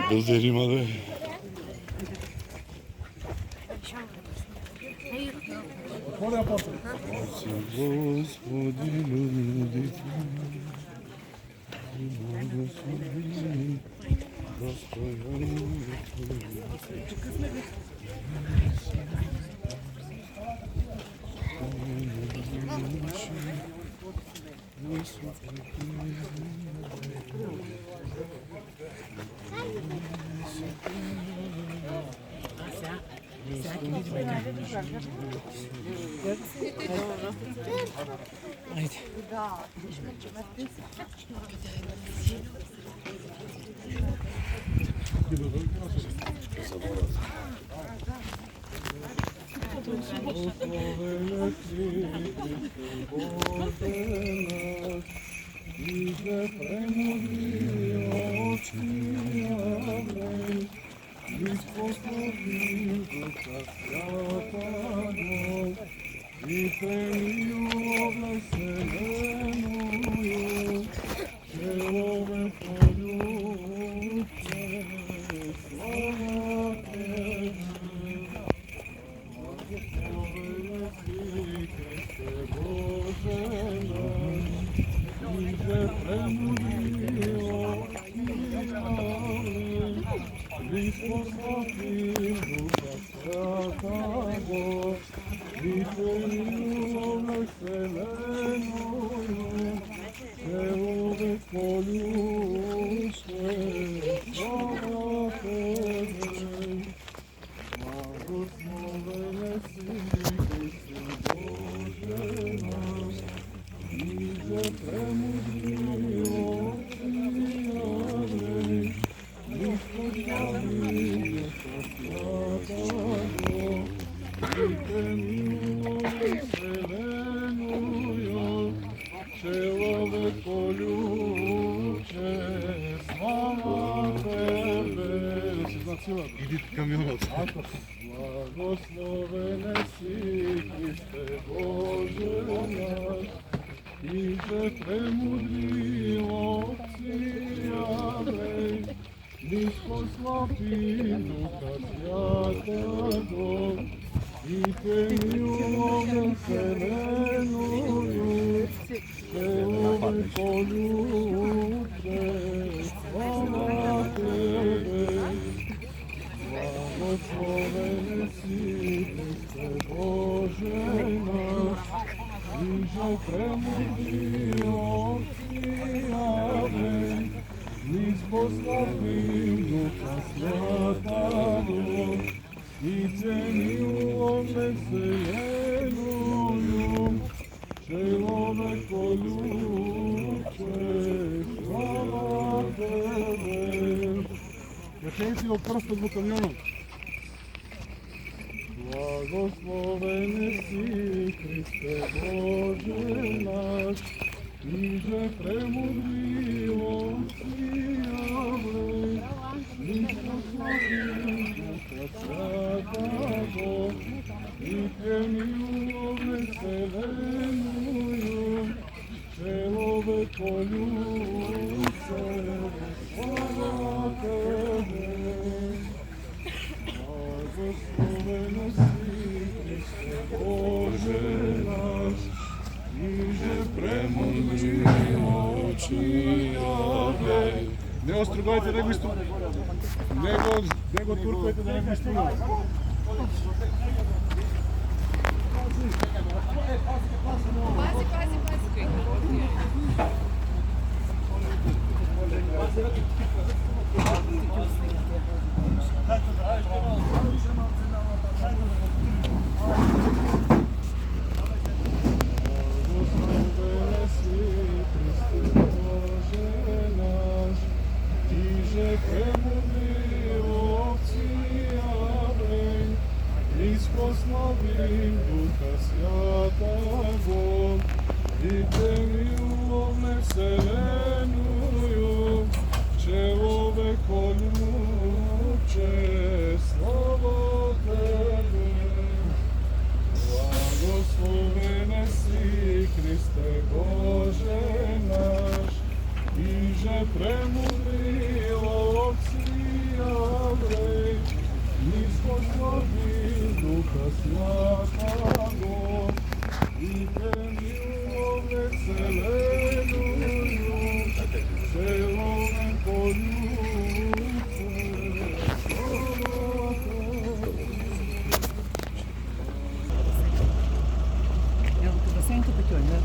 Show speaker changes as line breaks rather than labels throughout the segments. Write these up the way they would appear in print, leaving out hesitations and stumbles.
Bildirima da.
Иди камионот.
Благословен си, Христе Боже наш, и же премудри Отци, ниско слави Духа Святого, и те миловен вселенную, Целове полюбе, слава Тебе. Благословен си, Христе Боже наш, и же премудри Отци, ниско славим Духа Святого, и те миловен вселенную, человеколюбче, слава Тебе.
Реченици во прстот во камионот.
Благословен си, Христе Боже наш, и же премудри Отци, ниско славим Духа Святого, и те миловен вселенную, человеколюбче, слава Тебе. Благословен си, Христе Боже наш, и же премудри Отци.
Не остругајте, не го истуркајте. Не го туркајте да не го истуркајте.
Славим Духа Святого, и те миловен вселенную, человеколюбче, слава святаго, и те милове целеною, целове полюбце.
Evo tu basenka pequena.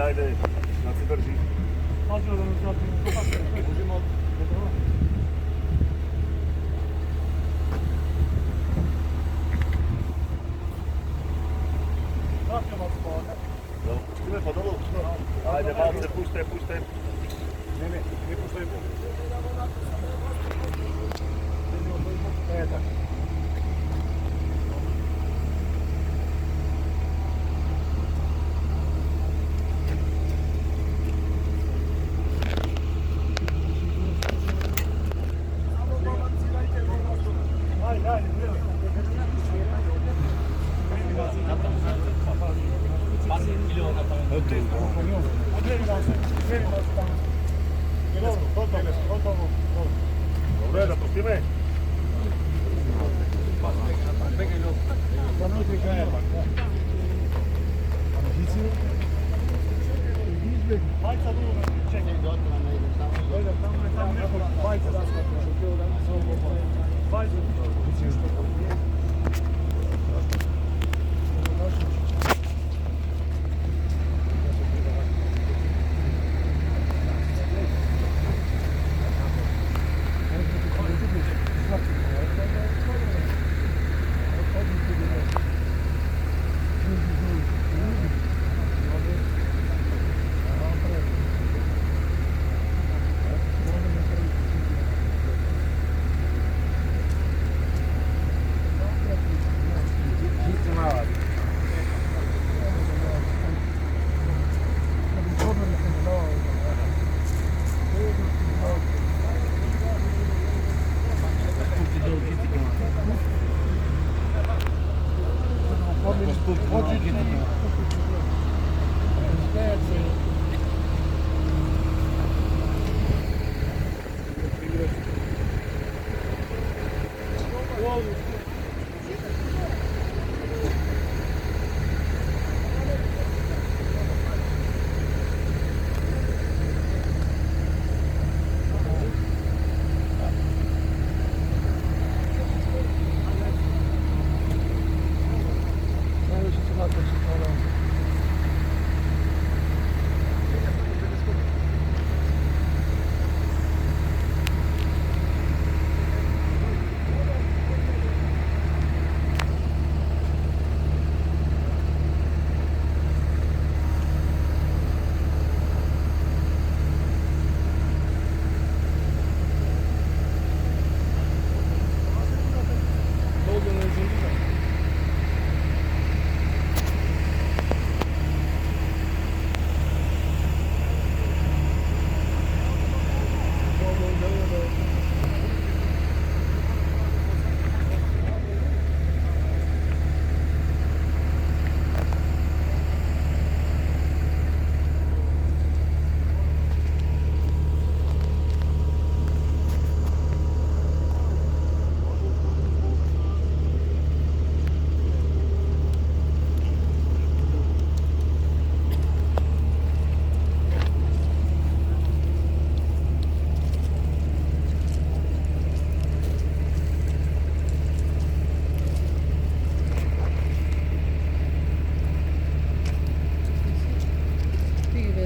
Ajde, da se drži. Pusti me pa dolu. Ajde, malo se puštaj. Ne puštaj. Tako. Добре, да пустиме.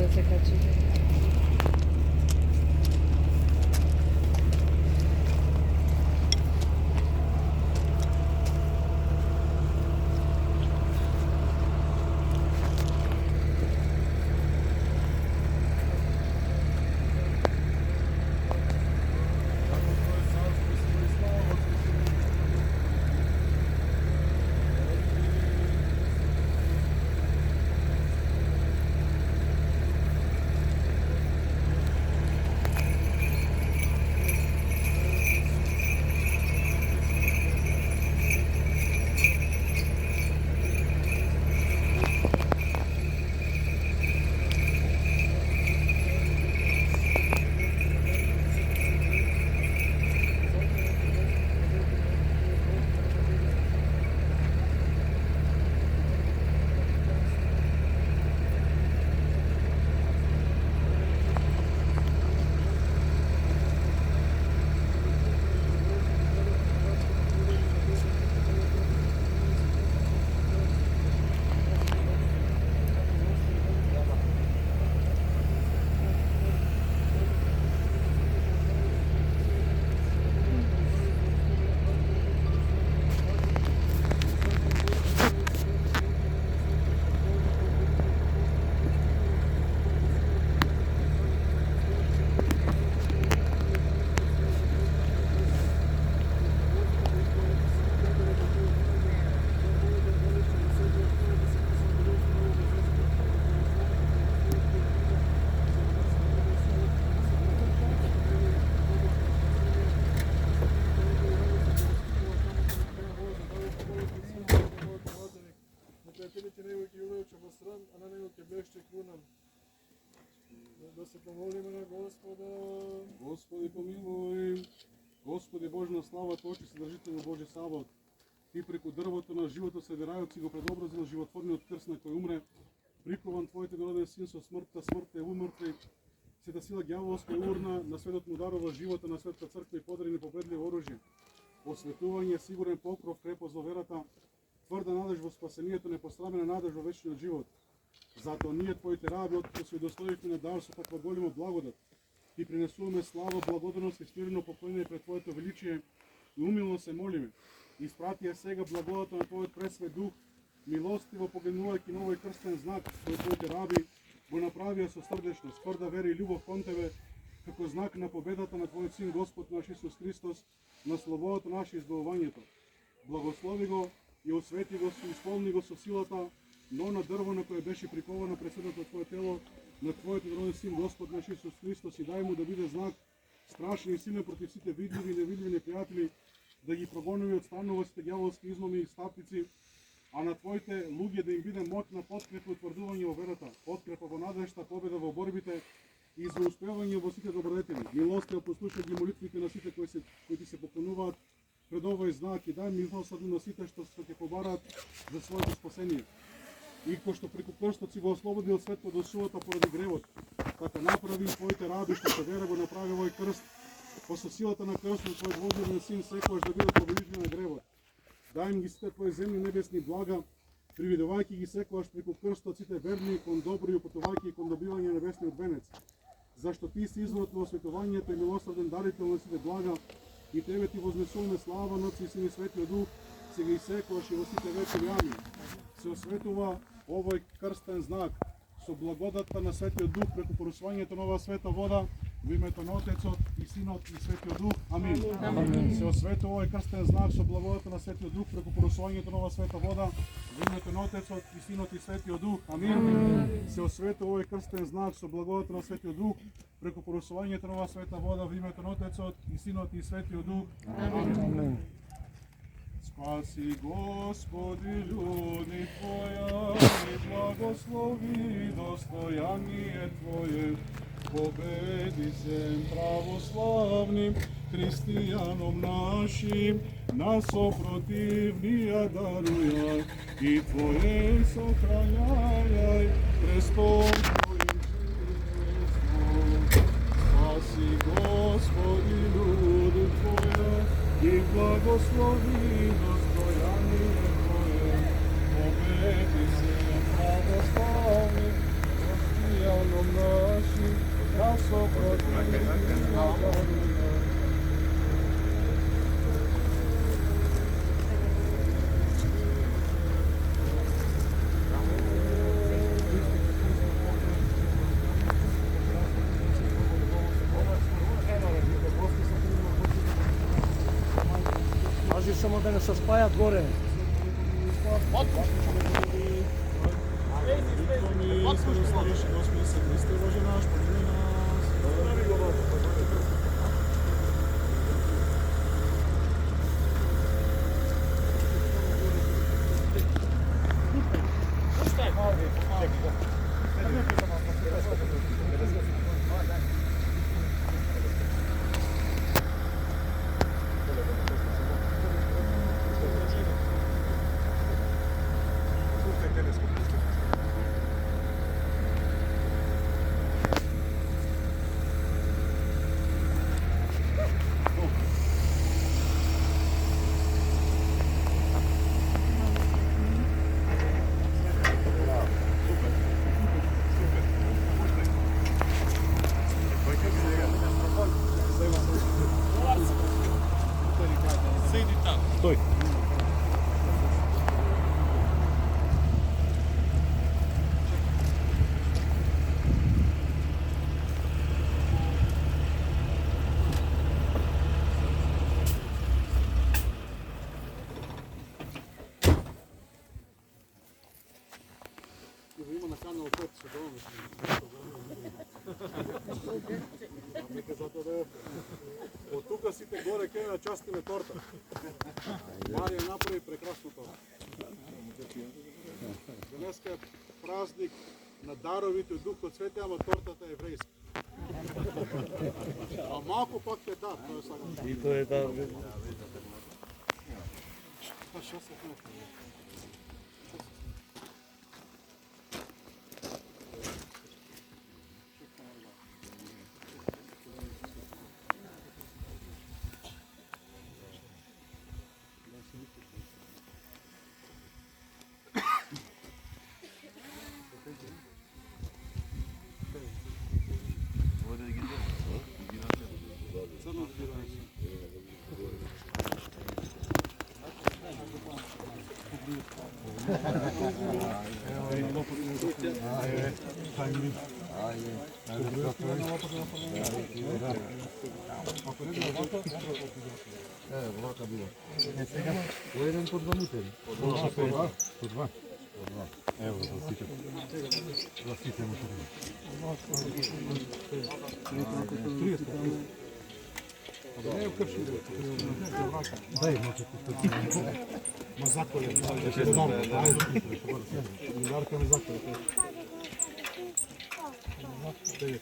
да се качи.
Непријателите него ќе увлече во срам, а на него ќе блеште круна. Да се помолиме на Господа.
Господи помилуј. Господи Божна слава, Тој ќе се држите во Божи сабот. Ти преку дрвото на животот се верајот си го предобразил животворниот крст на кој умре. Прикован Твојот роден син со смртта, смртта е умртви. Сета сила ѓаволска е урна, на светот му дарува живота, на светата црква и подари непобедливо оружје. Осветување, сигурен покров, крепост во верата, тврда надеж во спасението, непострамена надеж во вечниот живот. Затоа ние Твоите раби, откако се удостоивме на дар со таква голема благодат, Ти принесуваме слава, благодарност и смирено поклонение пред Твоето величие и умилно се молиме. Испрати ја сега благодата на Твојот пресвет дух, милостиво погледнувајќи на овој крстен знак кој Твоите раби го направија со срдечност, тврда вера и љубов кон Тебе, како знак на победата на Твојот син Господ наш Исус Христос, на слободата наше избавувањето. Благослови го и освети го, исполни го со силата, но на дрво на кое беше приковано пресветното Твое тело, на Твојот роден син Господ наш Исус Христос, и дај му да биде знак страшен и силен против сите видливи и невидливи непријатели, да ги прогонови од странуваците ѓаволски измами и стапици, а на Твоите луѓе да им биде моќна подкрепа и утврдување во верата, подкрепа во надежта, победа во борбите и за успевање во сите добродетели. Милостиво послушај ги молитвите на сите кои ти се поклонуваат пред овој знак и дај милосрдно на сите што ќе побараат за своето спасение. И кој што преку крстот си го ослободил светот од силата поради гревот, така направи Твоите раби што се вера го направи овој крст, по со силата на крстот Твојот возлюбен син секогаш да бидат победители на гревот. Дај им ги сите Твои земни небесни блага, привидувајќи ги секогаш преку крстот сите верни кон добро и упатувајќи кон добивање небесниот венец. Зашто Ти си изворот на осветувањето и милосрден дарител на сите блага, и Тебе Ти вознесуваме слава на Отци и Син и Светиот Дух, сега и секогаш и во сите векови. Амин. Се осветува овој крстен знак со благодатта на Светиот Дух преку порусувањето на оваа света вода, во името на Отецот и Синот и Светиот Дух. Амин. Амин. Се осветува овој крстен знак со благодатта на Светиот Дух преку порусувањето на оваа света вода, во името на Отецот и Синот и Светиот Дух. Амин. Амин. Се осветува овој крстен знак со благодатта на Светиот Дух преку порусувањето на оваа света вода, во името на Отецот и Синот и Светиот Дух. Амин. Спаси, Господи, люди Твоја, и благослови достојание Твое. Победи се православним христијаном нашим, нас сопротивнија дарујај, и Твое сохрањај престол Твоим честно. Спаси, Господи, люди Твоја, и благослови достојание Твое. Победи се православни христијаном
кралство,
Пази само да не се спајат горе.
Има на канал пет се долу. Нека затоа да од тука сите горе ке на частиме торта. Марија направи прекрасно торта. Денеска е празник на даровите од Духот Свети, ама тортата е еврејска. А малку пак е дар, тоа е сакам.
И тоа е дар.
Па што се кнете?
Поедем по два мутери. По два. Ево, за сите мутери. Не е крши. Дай, може ма заколе. Ударка на заколе. Стега.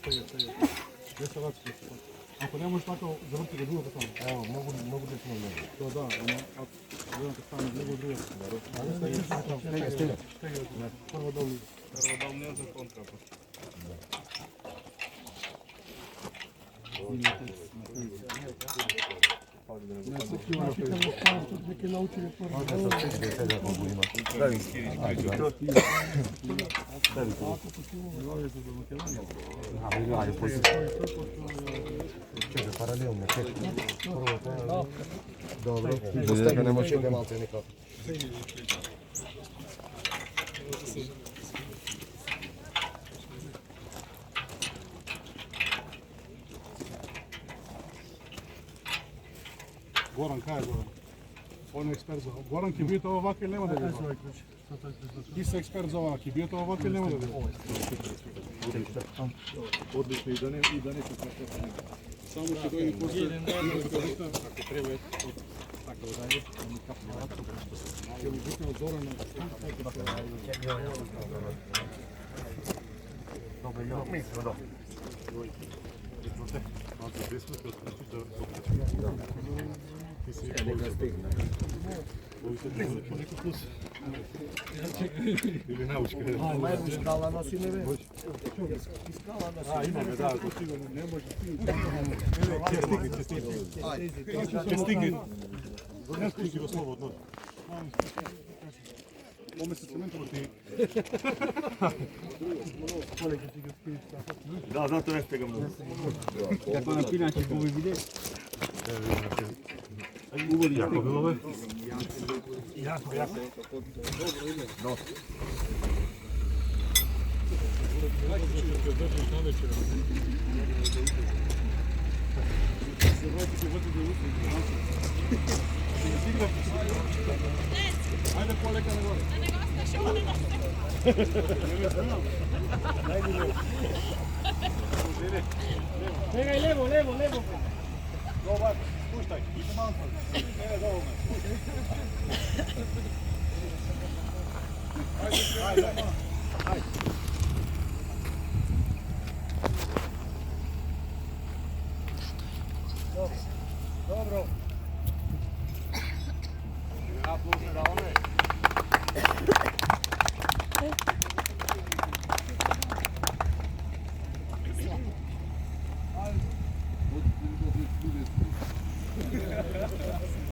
Не се врати. Ако не можеш така заврти до другата страна. Ево, многу да сме много. Тоа да, ама ако едната стане многу друга. Стега. Прво долу.
Не за контрапа.
Неке научили първо.
Паралелно. Добре. Достигаме не може да малце никак.
Горан, кај е Горан? Он е експерт за ова. Горан, ќе биете ова вака или нема да биете? Ти си експерт за ова, ќе биете ова вака или нема да биете?
Одлично и да не се прашате.
Само ќе дојде после.
Ако треба така удари, ми капне рацу.
Ќе ми битне од Зоран.
Добре, ја. Мислам, да.
Или научка.
Мају скала на синеве. Скала на синеве.
Имаме, да, не може ќе стигне. Не стигне во слободно.
Помеси цементово ти
Да, затоа не стегам многу.
Како на пинаки губи биде.
Јако било бе?
Ајде полека нагоре.
Чекај, лево, лево, лево.
Добар, пуштај. Еве долу. Добро. А, плюс даваме.